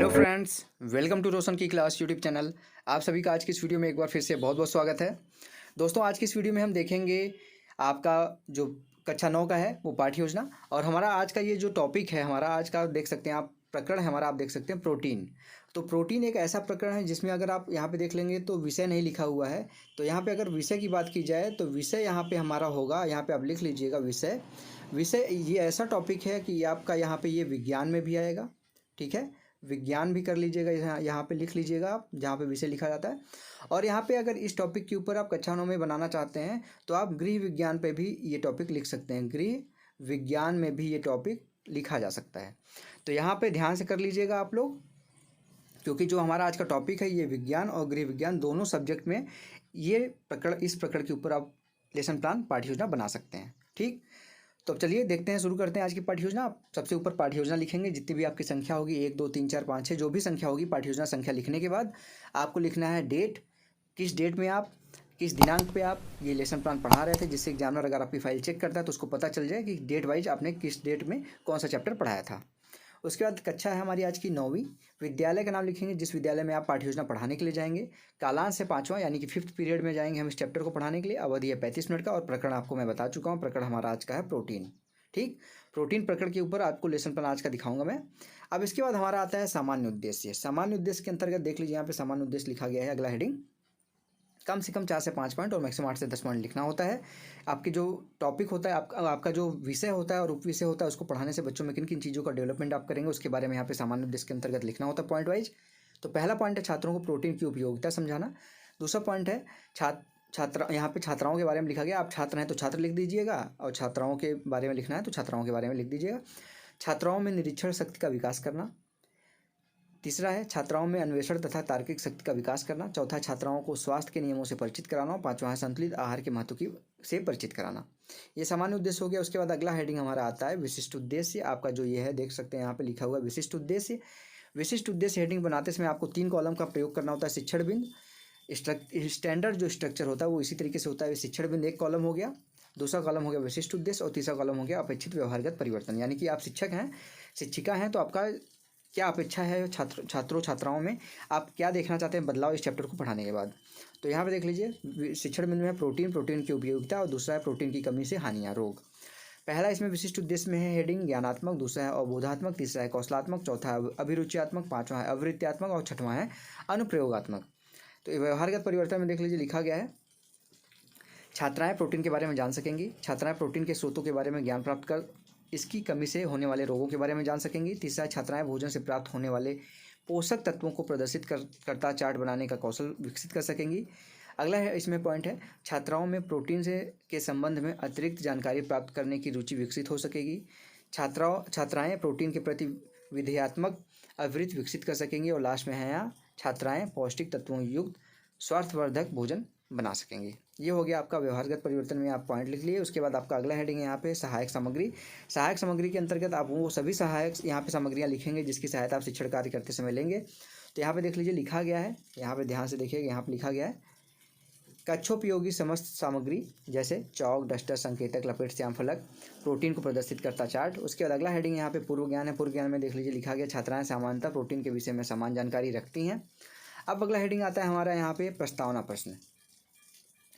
Hello friends, welcome to रोशन की class YouTube channel. आप सभी का आज की इस वीडियो में एक बार फिर से बहुत बहुत स्वागत है। दोस्तों, आज की इस वीडियो में हम देखेंगे आपका जो कक्षा 9 का है वो पाठ्य योजना। और हमारा आज का ये जो टॉपिक है, हमारा आज का देख सकते हैं आप, प्रकरण है हमारा, आप देख सकते हैं प्रोटीन। तो प्रोटीन एक ऐसा प्रकरण है जिसमें अगर आप यहाँ पे देख लेंगे तो विषय नहीं लिखा हुआ है। तो यहाँ पे अगर विषय की बात की जाए तो विषय यहाँ पे हमारा होगा, यहाँ पे आप लिख लीजिएगा विषय। विषय ये ऐसा टॉपिक है कि आपका यहाँ पे ये विज्ञान में भी आएगा। ठीक है, विज्ञान भी कर लीजिएगा, यहाँ पे लिख लीजिएगा आप जहाँ पे विषय लिखा जाता है। और यहाँ पे अगर इस टॉपिक के ऊपर आप कक्षा 9 में बनाना चाहते हैं तो आप गृह विज्ञान पे भी ये टॉपिक लिख सकते हैं। गृह विज्ञान में भी ये टॉपिक लिखा जा सकता है। तो यहाँ पे ध्यान से कर लीजिएगा आप लोग, क्योंकि जो हमारा आज का टॉपिक है ये विज्ञान और गृह विज्ञान दोनों सब्जेक्ट में ये प्रकरण, इस प्रकरण के ऊपर आप लेसन प्लान पाठ्य योजना बना सकते हैं। ठीक, तो अब चलिए देखते हैं, शुरू करते हैं आज की पाठ्य योजना। आप सबसे ऊपर पाठ्य योजना लिखेंगे, जितनी भी आपकी संख्या होगी 1 2 3 4 5 6 जो भी संख्या होगी, पाठ्य योजना संख्या लिखने के बाद आपको लिखना है डेट, किस डेट में आप, किस दिनांक पे आप ये लेसन प्लान पढ़ा रहे थे, जिससे एग्जामिनर अगर आपकी फाइल चेक करता है तो उसको पता चल जाए कि डेट वाइज आपने किस डेट में कौन सा चैप्टर पढ़ाया था। उसके बाद कक्षा है हमारी आज की 9वीं। विद्यालय का नाम लिखेंगे जिस विद्यालय में आप पाठ्य योजना पढ़ाने के लिए जाएंगे। कालांश से 5वां यानी कि 5th पीरियड में जाएंगे हम इस चैप्टर को पढ़ाने के लिए। अवधि है 35 मिनट का और प्रकरण आपको मैं बता चुका हूँ। प्रकरण हमारा आज का है प्रोटीन। ठीक, प्रोटीन प्रकरण के ऊपर आपको लेसन प्लान आज का दिखाऊंगा मैं। अब इसके बाद हमारा आता है सामान्य उद्देश्य। सामान्य उद्देश्य के अंतर्गत देख लीजिए यहाँ पे सामान्य उद्देश्य लिखा गया है। अगला हेडिंग, कम से कम 4 से 5 पॉइंट और मैक्सिमम 8 से 10 पॉइंट लिखना होता है। आपकी जो टॉपिक होता है, आपका जो विषय होता है और उप विषय होता है, उसको पढ़ाने से बच्चों में किन किन चीज़ों का डेवलपमेंट आप करेंगे उसके बारे में यहाँ पे सामान्य उद्देश्य के अंतर्गत लिखना होता है पॉइंट वाइज। तो पहला पॉइंट है छात्रों को प्रोटीन की उपयोगिता समझाना। दूसरा पॉइंट है छात्र, यहाँ पे छात्राओं के बारे में लिखा गया। आप छात्र हैं तो छात्र लिख दीजिएगा, और छात्राओं के बारे में लिखना है तो छात्राओं के बारे में लिख दीजिएगा। छात्राओं में निरीक्षण शक्ति का विकास करना। तीसरा है छात्राओं में अन्वेषण तथा तार्किक शक्ति का विकास करना। चौथा है छात्राओं को स्वास्थ्य के नियमों से परिचित कराना। और 5वां है संतुलित आहार के महत्व की से परिचित कराना। ये सामान्य उद्देश्य हो गया। उसके बाद अगला हेडिंग हमारा आता है विशिष्ट उद्देश्य। आपका जो ये है देख सकते हैं यहाँ पे लिखा हुआ है विशिष्ट उद्देश्य। विशिष्ट उद्देश्य हेडिंग बनाते समय आपको 3 कॉलम का प्रयोग करना होता है। शिक्षण बिंदु, स्टैंडर्ड जो स्ट्रक्चर होता है वो इसी तरीके से होता है। शिक्षण बिंदु एक कॉलम हो गया, दूसरा कॉलम हो गया विशिष्ट उद्देश्य, और तीसरा कॉलम हो गया अपेक्षित व्यवहारगत परिवर्तन। यानी कि आप शिक्षक हैं, शिक्षिका हैं, तो आपका क्या अपेक्षा है छात्रों छात्राओं में, आप क्या देखना चाहते हैं बदलाव इस चैप्टर को पढ़ाने के बाद। तो यहाँ पे देख लीजिए शिक्षण बिंदु में प्रोटीन की उपयोगिता, और दूसरा है प्रोटीन की कमी से हानियाँ, रोग। पहला इसमें विशिष्ट उद्देश्य में है हेडिंग ज्ञानात्मक, दूसरा है अवबोधात्मक, तीसरा है कौशलात्मक, चौथा है अभिरुचियात्मक, 5वां है अवृत्त्यात्मक और 6वां है अनुप्रयोगात्मक। तो व्यवहारगत परिवर्तन में देख लीजिए लिखा गया है छात्राएं प्रोटीन के बारे में जान सकेंगी। छात्राएं प्रोटीन के स्रोतों के बारे में ज्ञान प्राप्त कर इसकी कमी से होने वाले रोगों के बारे में जान सकेंगी। तीसरा है छात्राएं भोजन से प्राप्त होने वाले पोषक तत्वों को प्रदर्शित करता चार्ट बनाने का कौशल विकसित कर सकेंगी। अगला है इसमें पॉइंट है छात्राओं में प्रोटीन से के संबंध में अतिरिक्त जानकारी प्राप्त करने की रुचि विकसित हो सकेगी। छात्राएं प्रोटीन के प्रति विधेयात्मक अवृत्ति विकसित कर सकेंगी। और लास्ट में है यहाँ छात्राएं पौष्टिक तत्वों युक्त स्वास्थ्यवर्धक भोजन बना सकेंगे। ये हो गया आपका व्यवहारगत परिवर्तन में आप पॉइंट लिख लिए। उसके बाद आपका अगला हेडिंग है यहाँ पे सहायक सामग्री। सहायक सामग्री के अंतर्गत आप वो सभी सहायक यहाँ पे सामग्रियाँ लिखेंगे जिसकी सहायता आप शिक्षण कार्य करते समय लेंगे। तो यहाँ पे देख लीजिए लिखा गया है, यहाँ पे ध्यान से देखिएगा, यहाँ पे लिखा गया है कक्षोपयोगी समस्त सामग्री जैसे चौक, डस्टर, संकेतक, लपेट, श्याम फलक, प्रोटीन को प्रदर्शित करता चार्ट। उसके बाद अगला हेडिंग यहाँ पे पूर्व ज्ञान है। पूर्व ज्ञान में देख लीजिए लिखा गया छात्राएं सामान्यतः प्रोटीन के विषय में समान जानकारी रखती हैं। अब अगला हेडिंग आता है हमारा यहाँ पे प्रस्तावना प्रश्न।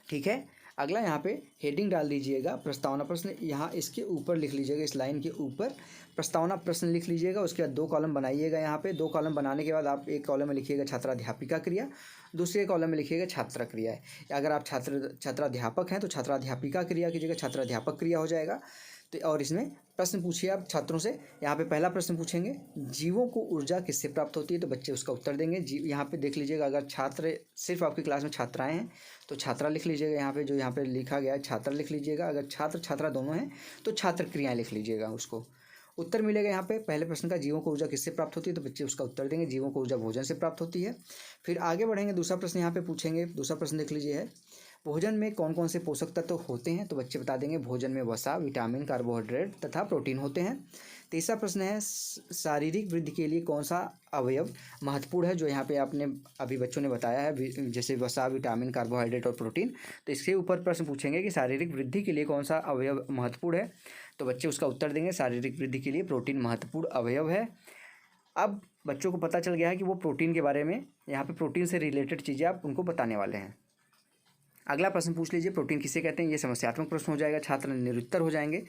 ठीक है, अगला यहाँ पे हेडिंग डाल दीजिएगा प्रस्तावना प्रश्न। यहाँ इसके ऊपर लिख लीजिएगा, इस लाइन के ऊपर प्रस्तावना प्रश्न लिख लीजिएगा। उसके बाद 2 कॉलम बनाइएगा। यहाँ पे 2 कॉलम बनाने के बाद आप एक कॉलम में लिखिएगा छात्राध्यापिका क्रिया, दूसरे कॉलम में लिखिएगा छात्र क्रिया है। अगर आप छात्राध्यापक हैं तो छात्राध्यापिका क्रिया की जगह छात्राध्यापक क्रिया हो जाएगा। तो और इसमें प्रश्न पूछिए आप छात्रों से। यहाँ पे पहला प्रश्न पूछेंगे जीवों को ऊर्जा किससे प्राप्त होती है, तो बच्चे उसका उत्तर देंगे। यहाँ पे देख लीजिएगा अगर छात्र सिर्फ आपकी क्लास में छात्राएं हैं तो छात्रा लिख लीजिएगा। यहाँ पे जो यहाँ पे लिखा गया है छात्र लिख लीजिएगा। अगर छात्र छात्रा दोनों हैं तो छात्र क्रियाएँ लिख लीजिएगा। उसको उत्तर मिलेगा यहाँ पे पहले प्रश्न का जीवों को ऊर्जा किससे प्राप्त होती है, तो बच्चे उसका उत्तर देंगे जीवों को ऊर्जा भोजन से प्राप्त होती है। फिर आगे बढ़ेंगे, दूसरा प्रश्न यहाँ पे पूछेंगे। दूसरा प्रश्न देख लीजिए है भोजन में कौन कौन से पोषक तत्व होते हैं, तो बच्चे बता देंगे भोजन में वसा, विटामिन, कार्बोहाइड्रेट तथा प्रोटीन होते हैं। तीसरा प्रश्न है शारीरिक वृद्धि के लिए कौन सा अवयव महत्वपूर्ण है, जो यहाँ पे आपने अभी बच्चों ने बताया है जैसे वसा, विटामिन, कार्बोहाइड्रेट और प्रोटीन। तो इसके ऊपर प्रश्न पूछेंगे कि शारीरिक वृद्धि के लिए कौन सा अवयव महत्वपूर्ण है, तो बच्चे उसका उत्तर देंगे शारीरिक वृद्धि के लिए प्रोटीन महत्वपूर्ण अवयव है। अब बच्चों को पता चल गया है कि वो प्रोटीन के बारे में, यहाँ पे प्रोटीन से रिलेटेड चीज़ें आप उनको बताने वाले हैं। अगला प्रश्न पूछ लीजिए, प्रोटीन किसे कहते हैं। ये समस्यात्मक प्रश्न हो जाएगा, छात्र निरुत्तर हो जाएंगे।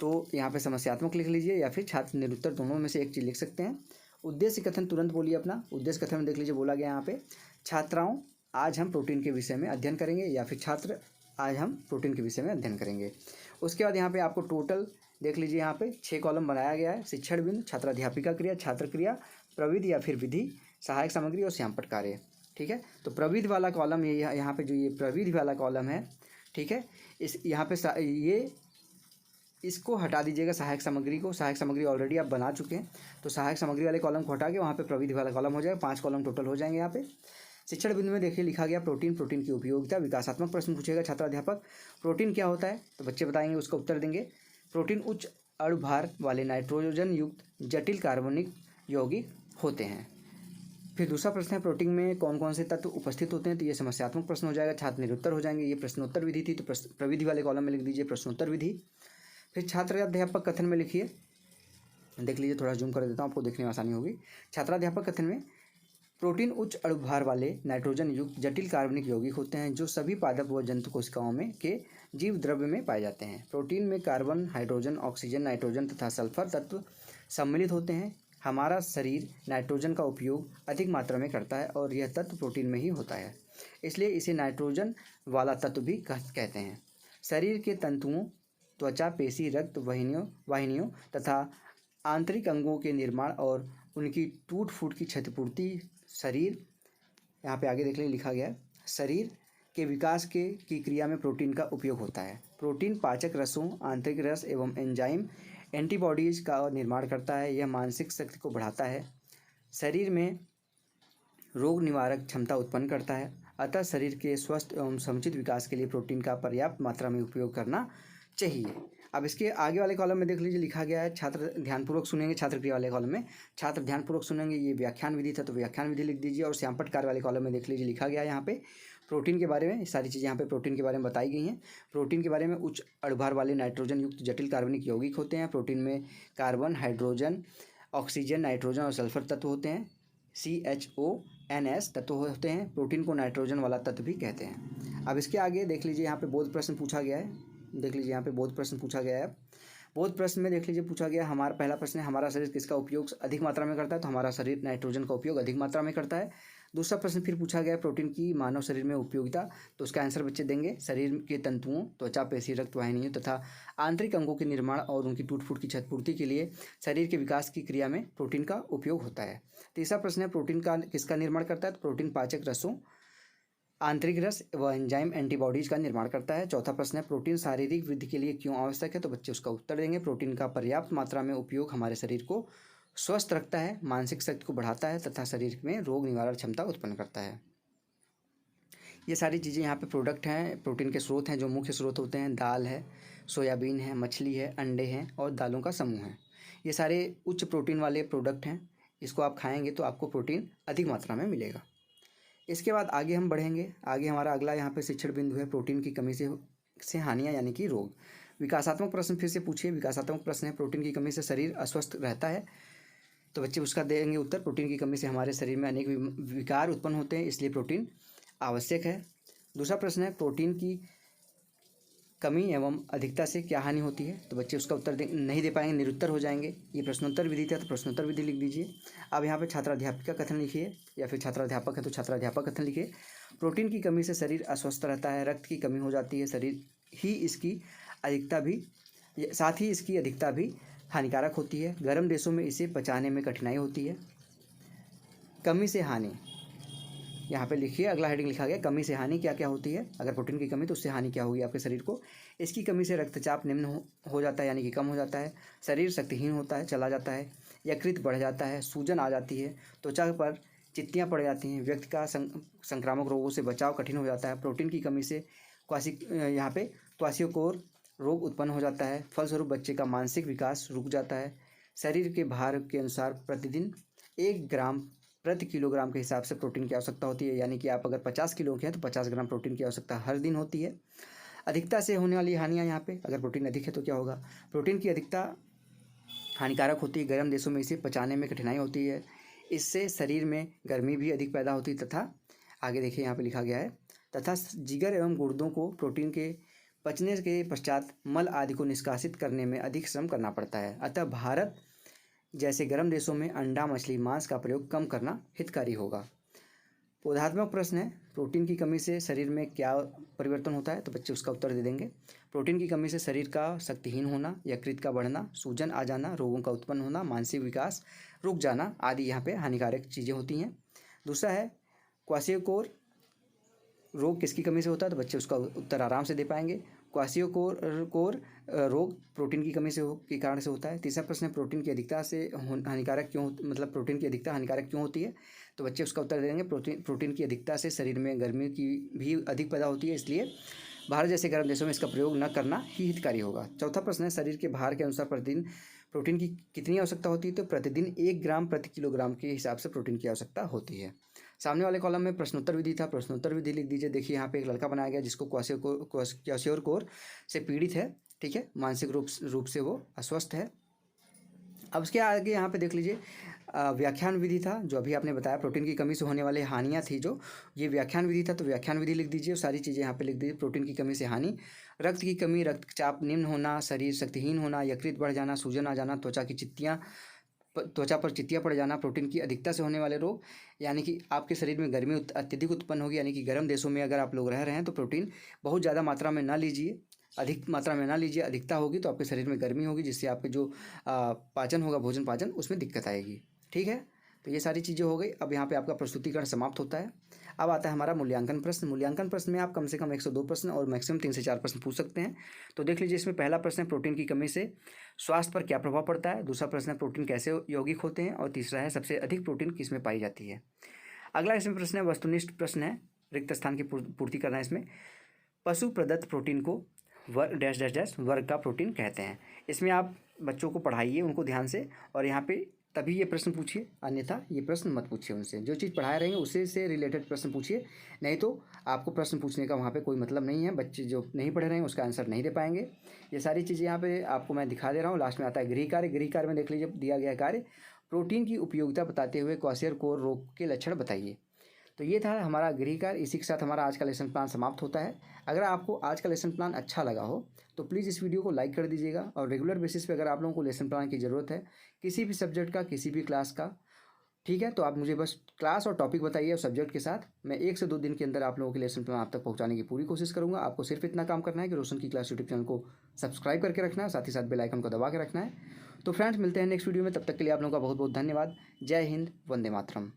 तो यहाँ पे समस्यात्मक लिख लीजिए या फिर छात्र निरुत्तर, दोनों में से एक चीज़ लिख सकते हैं। उद्देश्य कथन तुरंत बोलिए अपना। उद्देश्य कथन में देख लीजिए, बोला गया यहाँ पे, छात्राओं आज हम प्रोटीन के विषय में अध्ययन करेंगे, या फिर छात्र आज हम प्रोटीन के विषय में अध्ययन करेंगे। उसके बाद यहाँ पे आपको टोटल देख लीजिए, यहाँ पे 6 कॉलम बनाया गया है। शिक्षण बिंदु, छात्राध्यापिका क्रिया, छात्र क्रिया, प्रविधि या फिर विधि, सहायक सामग्री और श्यामपट्ट कार्य। ठीक है, तो प्रविधि वाला कॉलम ये यहाँ पे जो ये प्रविधि वाला कॉलम है, ठीक है, इस यहाँ पे ये इसको हटा दीजिएगा, सहायक सामग्री को। सहायक सामग्री ऑलरेडी आप बना चुके हैं, तो सहायक सामग्री वाले कॉलम को हटा के वहाँ पे प्रविधि वाला कॉलम हो जाएगा। 5 कॉलम टोटल हो जाएंगे यहाँ पे। शिक्षण बिंदु में देखिए लिखा गया प्रोटीन, प्रोटीन की उपयोगिता। विकासात्मक प्रश्न पूछेगा छात्राध्यापक, प्रोटीन क्या होता है, तो बच्चे बताएंगे, उसका उत्तर देंगे। प्रोटीन उच्च अणुभार वाले नाइट्रोजन युक्त जटिल कार्बनिक यौगिक होते हैं। फिर दूसरा प्रश्न है, प्रोटीन में कौन कौन से तत्व उपस्थित होते हैं, तो ये समस्यात्मक प्रश्न हो जाएगा, छात्र निरुत्तर हो जाएंगे। ये प्रश्नोत्तर विधि थी, तो प्रविधि वाले कॉलम में लिख दीजिए प्रश्नोत्तर विधि। फिर छात्राध्यापक कथन में लिखिए, देख लीजिए, थोड़ा जूम कर देता हूँ, आपको देखने में आसानी होगी। छात्राध्यापक कथन में, प्रोटीन उच्च अणुभार वाले नाइट्रोजन युक्त जटिल कार्बनिक यौगिक होते हैं जो सभी पादप व जंतु कोशिकाओं में के जीव द्रव्य में पाए जाते हैं। प्रोटीन में कार्बन, हाइड्रोजन, ऑक्सीजन, नाइट्रोजन तथा सल्फर तत्व सम्मिलित होते हैं। हमारा शरीर नाइट्रोजन का उपयोग अधिक मात्रा में करता है और यह तत्व प्रोटीन में ही होता है, इसलिए इसे नाइट्रोजन वाला तत्व भी कहते हैं। शरीर के तंतुओं, त्वचा, पेशी, रक्त वाहिनियों तथा आंतरिक अंगों के निर्माण और उनकी टूट फूट की क्षतिपूर्ति, शरीर, यहाँ पे आगे देख लीजिए लिखा गया है, शरीर के विकास की क्रिया में प्रोटीन का उपयोग होता है। प्रोटीन पाचक रसों, आंतरिक रस एवं एंजाइम, एंटीबॉडीज़ का निर्माण करता है। यह मानसिक शक्ति को बढ़ाता है, शरीर में रोग निवारक क्षमता उत्पन्न करता है। अतः शरीर के स्वस्थ एवं समुचित विकास के लिए प्रोटीन का पर्याप्त मात्रा में उपयोग करना चाहिए। अब इसके आगे वाले कॉलम में देख लीजिए लिखा गया है, छात्र ध्यानपूर्वक सुनेंगे। छात्र क्रिया वाले कॉलम में छात्र ध्यानपूर्वक सुनेंगे, ये व्याख्यान विधि था, तो व्याख्यान विधि लिख दीजिए। और श्यामपट्ट कार्य वाले कॉलम में देख लीजिए लिखा गया है यहाँ पे प्रोटीन के बारे में, सारी चीज़ें यहाँ पे प्रोटीन के बारे में बताई गई हैं। प्रोटीन के बारे में, उच्च अणुभार वाले नाइट्रोजन युक्त जटिल कार्बनिक यौगिक होते हैं। प्रोटीन में कार्बन, हाइड्रोजन, ऑक्सीजन, नाइट्रोजन और सल्फर तत्व होते हैं। CHONS तत्व होते हैं। प्रोटीन को नाइट्रोजन वाला तत्व भी कहते हैं। अब इसके आगे देख लीजिए, यहाँ पे बोध प्रश्न पूछा गया है, देख लीजिए यहाँ पे बोध प्रश्न पूछा गया है। बोध प्रश्न में देख लीजिए पूछा गया, हमारा पहला प्रश्न है, हमारा शरीर किसका उपयोग अधिक मात्रा में करता है, तो हमारा शरीर नाइट्रोजन का उपयोग अधिक मात्रा में करता है। दूसरा प्रश्न फिर पूछा गया, प्रोटीन की मानव शरीर में उपयोगिता, तो उसका आंसर बच्चे देंगे, शरीर के तंतुओं, त्वचा, पेशी, रक्त वाहिनियों तथा आंतरिक अंगों के निर्माण और उनकी टूट फूट की क्षतिपूर्ति के लिए शरीर के विकास की क्रिया में प्रोटीन का उपयोग होता है। तीसरा प्रश्न है, प्रोटीन का किसका निर्माण करता है, तो प्रोटीन पाचक रसों, आंतरिक रस व एंजाइम, एंटीबॉडीज़ का निर्माण करता है। चौथा प्रश्न है, प्रोटीन शारीरिक वृद्धि के लिए क्यों आवश्यक है, तो बच्चे उसका उत्तर देंगे, प्रोटीन का पर्याप्त मात्रा में उपयोग हमारे शरीर को स्वस्थ रखता है, मानसिक शक्ति को बढ़ाता है तथा शरीर में रोग निवारक क्षमता उत्पन्न करता है। ये सारी चीज़ें यहाँ पे प्रोडक्ट हैं, प्रोटीन के स्रोत हैं। जो मुख्य स्रोत होते हैं, दाल है, सोयाबीन है, मछली है, अंडे हैं और दालों का समूह है। ये सारे उच्च प्रोटीन वाले प्रोडक्ट हैं, इसको आप खाएँगे तो आपको प्रोटीन अधिक मात्रा में मिलेगा। इसके बाद आगे हम बढ़ेंगे। आगे हमारा अगला यहाँ पे शिक्षण बिंदु है, प्रोटीन की कमी से हानियाँ यानी कि रोग। विकासात्मक प्रश्न फिर से पूछिए। विकासात्मक प्रश्न है, प्रोटीन की कमी से शरीर अस्वस्थ रहता है, तो बच्चे उसका देंगे उत्तर, प्रोटीन की कमी से हमारे शरीर में अनेक विकार उत्पन्न होते हैं, इसलिए प्रोटीन आवश्यक है। दूसरा प्रश्न है, प्रोटीन की कमी एवं अधिकता से क्या हानि होती है, तो बच्चे उसका उत्तर नहीं दे पाएंगे, निरुत्तर हो जाएंगे। ये प्रश्नोत्तर विधि था, तो प्रश्नोत्तर विधि लिख दीजिए। अब यहाँ पे छात्राध्यापिका कथन लिखिए, या फिर छात्राध्यापक है तो छात्राध्यापक कथन लिखिए। प्रोटीन की कमी से शरीर अस्वस्थ रहता है, रक्त की कमी हो जाती है, शरीर ही इसकी अधिकता भी साथ ही इसकी अधिकता भी हानिकारक होती है। गर्म देशों में इसे पचाने में कठिनाई होती है। कमी से हानि, यहाँ पे लिखिए, अगला हेडिंग लिखा गया, कमी से हानि क्या क्या होती है। अगर प्रोटीन की कमी तो उससे हानि क्या होगी आपके शरीर को। इसकी कमी से रक्तचाप निम्न हो जाता है, यानी कि कम हो जाता है। शरीर शक्तिहीन होता है, चला जाता है, यकृत बढ़ जाता है, सूजन आ जाती है, त्वचा पर चित्तियाँ पड़ जाती हैं, व्यक्ति का संक्रामक रोगों से बचाव कठिन हो जाता है। प्रोटीन की कमी से यहाँ पे क्वाशियोकोर रोग उत्पन्न हो जाता है। फलस्वरूप बच्चे का मानसिक विकास रुक जाता है। शरीर के भार के अनुसार प्रतिदिन 1 ग्राम प्रति किलोग्राम के हिसाब से प्रोटीन की आवश्यकता होती है, यानी कि आप अगर 50 किलो के हैं तो 50 ग्राम प्रोटीन की आवश्यकता हर दिन होती है। अधिकता से होने वाली हानियाँ यहाँ पे, अगर प्रोटीन अधिक है तो क्या होगा, प्रोटीन की अधिकता हानिकारक होती है। गर्म देशों में इसे पचाने में कठिनाई होती है। इससे शरीर में गर्मी भी अधिक पैदा होती तथा आगे देखिए यहाँ पे लिखा गया है तथा जिगर एवं गुर्दों को प्रोटीन के पचने के पश्चात मल आदि को निष्कासित करने में अधिक श्रम करना पड़ता है। अतः भारत जैसे गर्म देशों में अंडा मछली मांस का प्रयोग कम करना हितकारी होगा। बोधात्मक प्रश्न है, प्रोटीन की कमी से शरीर में क्या परिवर्तन होता है? तो बच्चे उसका उत्तर दे देंगे। प्रोटीन की कमी से शरीर का शक्तिहीन होना, यकृत का बढ़ना, सूजन आ जाना, रोगों का उत्पन्न होना, मानसिक विकास रुक जाना आदि यहाँ पे हानिकारक चीज़ें होती हैं। दूसरा है क्वाशियोकोर रोग किसकी कमी से होता है? तो बच्चे उसका उत्तर आराम से दे पाएंगे। क्वाशियोकोर रोग प्रोटीन की कमी से के कारण से होता है। तीसरा प्रश्न है, प्रोटीन की अधिकता से हानिकारक क्यों मतलब प्रोटीन की अधिकता हानिकारक क्यों होती है? तो बच्चे उसका उत्तर देंगे प्रोटीन की अधिकता से शरीर में गर्मी की भी अधिक पैदा होती है, इसलिए भारत जैसे गर्म देशों में इसका प्रयोग न करना ही हितकारी होगा। चौथा प्रश्न है, शरीर के भार के अनुसार प्रतिदिन प्रोटीन की कितनी आवश्यकता होती है? तो प्रतिदिन 1 ग्राम प्रति किलोग्राम के हिसाब से प्रोटीन की आवश्यकता होती है। सामने वाले कॉलम में प्रश्नोत्तर विधि था, प्रश्नोत्तर विधि लिख दीजिए। देखिए यहाँ पे एक लड़का बनाया गया जिसको क्वाशियोकोर से पीड़ित है, ठीक है, मानसिक रूप से वो अस्वस्थ है। अब उसके आगे यहाँ पे देख लीजिए व्याख्यान विधि था, जो अभी आपने बताया प्रोटीन की कमी से होने वाली हानियाँ थी, जो ये व्याख्यान विधि था, तो व्याख्यान विधि लिख दीजिए। सारी चीज़ें यहाँ पे लिख दीजिए। प्रोटीन की कमी से हानि, रक्त की कमी, रक्तचाप निम्न होना, शरीर शक्तिहीन होना, यकृत बढ़ जाना, सूजन आ जाना, त्वचा पर चित्तियाँ पड़ जाना, प्रोटीन की अधिकता से होने वाले रोग, यानी कि आपके शरीर में गर्मी अत्यधिक उत्पन्न होगी, यानी कि गर्म देशों में अगर आप लोग रह रहे हैं तो प्रोटीन बहुत ज़्यादा मात्रा में ना लीजिए, अधिक मात्रा में ना लीजिए। अधिकता होगी तो आपके शरीर में गर्मी होगी, जिससे आपके जो पाचन होगा, भोजन पाचन, उसमें दिक्कत आएगी, ठीक है। तो ये सारी चीज़ें हो गई। अब यहाँ पे आपका प्रस्तुतिकरण समाप्त होता है। अब आता है हमारा मूल्यांकन प्रश्न। मूल्यांकन प्रश्न में आप कम से कम 102 प्रश्न और मैक्सिमम 3 से 4 प्रश्न पूछ सकते हैं। तो देख लीजिए, इसमें पहला प्रश्न है, प्रोटीन की कमी से स्वास्थ्य पर क्या प्रभाव पड़ता है? दूसरा प्रश्न है, प्रोटीन कैसे यौगिक होते हैं? और तीसरा है, सबसे अधिक प्रोटीन किस में पाई जाती है? अगला इसमें प्रश्न है, वस्तुनिष्ठ प्रश्न है, रिक्त स्थान की पूर्ति करना है। इसमें पशु प्रदत्त प्रोटीन को डैश डैश डैश वर्ग का प्रोटीन कहते हैं। इसमें आप बच्चों को पढ़ाइए उनको ध्यान से, और यहाँ पे तभी ये प्रश्न पूछिए, अन्यथा ये प्रश्न मत पूछिए उनसे। जो चीज़ पढ़ाए रहेंगे उसी से रिलेटेड प्रश्न पूछिए, नहीं तो आपको प्रश्न पूछने का वहाँ पे कोई मतलब नहीं है। बच्चे जो नहीं पढ़ रहे हैं उसका आंसर नहीं दे पाएंगे। ये सारी चीज़ें यहाँ पे आपको मैं दिखा दे रहा हूँ। लास्ट में आता है गृह कार्य। गृह कार्य में देख लीजिए, दिया गया कार्य, प्रोटीन की उपयोगिता बताते हुए क्वाशियोकोर रोग के लक्षण बताइए। तो ये था हमारा गृह कार्य। इसी के साथ हमारा आज का लेसन प्लान समाप्त होता है। अगर आपको आज का लेसन प्लान अच्छा लगा हो तो प्लीज़ इस वीडियो को लाइक कर दीजिएगा, और रेगुलर बेसिस पे अगर आप लोगों को लेसन प्लान की ज़रूरत है किसी भी सब्जेक्ट का, किसी भी क्लास का, ठीक है, तो आप मुझे बस क्लास और टॉपिक बताइए और सब्जेक्ट के साथ मैं 1 से 2 दिन के अंदर आप लोगों के लेसन प्लान आप तक पहुंचाने की पूरी कोशिश करूंगा। आपको सिर्फ इतना काम करना है कि रोशन की क्लास यूट्यूब चैनल को सब्सक्राइब करके रखना है, साथ ही साथ बेल आइकन को दबा के रखना है। तो फ्रेंड्स, मिलते हैं नेक्स्ट वीडियो में, तब तक के लिए आप लोगों का बहुत बहुत धन्यवाद। जय हिंद, वंदे मातरम।